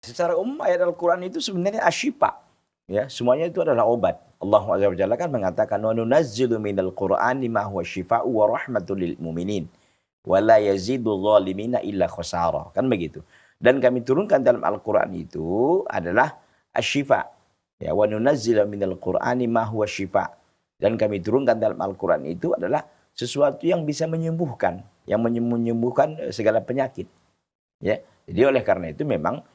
Secara umum ayat Al-Quran itu sebenarnya asyifa. Ya, semuanya itu adalah obat. Allah Azza wa Jalla kan mengatakan wa nunazzilu minal Qur'ani ma huwa syifaa'u wa rahmatul lil mu'minin wa la yazidul zalimina illa khasara. Kan begitu. Dan kami turunkan dalam Al-Quran itu adalah asyifa. Ya, wa nunazzilu minal Qur'ani ma huwa syifa'. Dan kami turunkan dalam Al-Quran itu adalah sesuatu yang bisa menyembuhkan, yang menyembuhkan segala penyakit. Ya, jadi oleh karena itu memang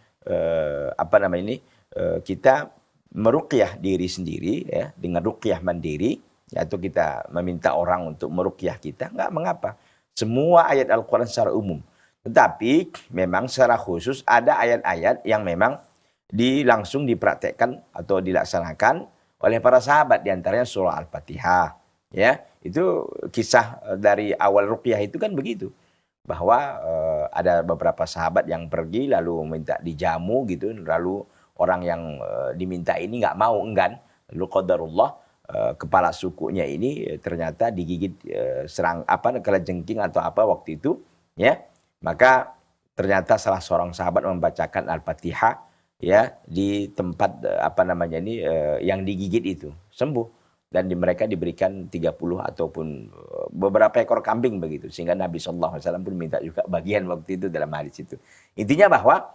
kita meruqyah diri sendiri ya dengan ruqyah mandiri, atau kita meminta orang untuk meruqyah kita, nggak mengapa. Semua ayat Al-Quran secara umum. Tetapi memang secara khusus ada ayat-ayat yang memang langsung dipraktekkan atau dilaksanakan oleh para sahabat, diantaranya surah Al-Fatihah. Ya, itu kisah dari awal ruqyah itu kan begitu. Bahwa ada beberapa sahabat yang pergi lalu minta dijamu gitu, lalu orang yang diminta ini nggak mau, enggan, lalu qadarullah kepala sukunya ini ternyata digigit kalajengking atau apa waktu itu, ya, maka ternyata salah seorang sahabat membacakan Al-Fatihah ya di tempat yang digigit itu, sembuh. Dan mereka diberikan 30 ataupun beberapa ekor kambing begitu. Sehingga Nabi SAW pun minta juga bagian waktu itu dalam hadis itu. Intinya bahwa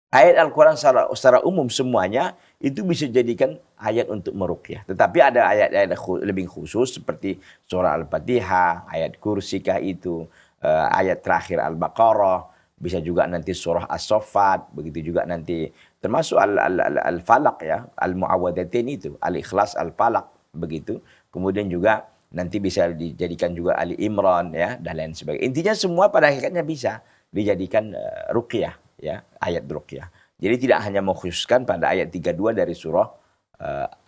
ayat Al-Quran secara umum semuanya itu bisa dijadikan ayat untuk meruqyah. Tetapi ada ayat-ayat lebih khusus seperti surah Al-Fatihah, ayat kursikah itu, ayat terakhir Al-Baqarah, bisa juga nanti surah As-Saffat, begitu juga nanti termasuk Al-Falaq ya, Al-Mu'awwadatain itu, Al-Ikhlas, Al-Falaq begitu. Kemudian juga nanti bisa dijadikan juga Ali Imran ya dan lain sebagainya. Intinya semua pada akhirnya bisa dijadikan ruqyah ya, ayat ruqyah. Jadi tidak hanya mengkhususkan pada ayat 32 dari surah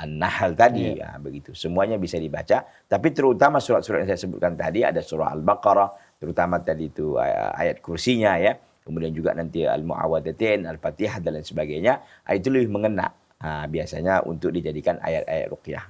An-Nahl tadi ya, begitu. Semuanya bisa dibaca, tapi terutama surat-surat yang saya sebutkan tadi, ada surah Al-Baqarah, terutama tadi itu ayat kursinya ya. Kemudian juga nanti Al-Mu'awwadatain, Al-Fatihah dan lain sebagainya. Itu lebih mengena biasanya untuk dijadikan ayat-ayat ruqyah.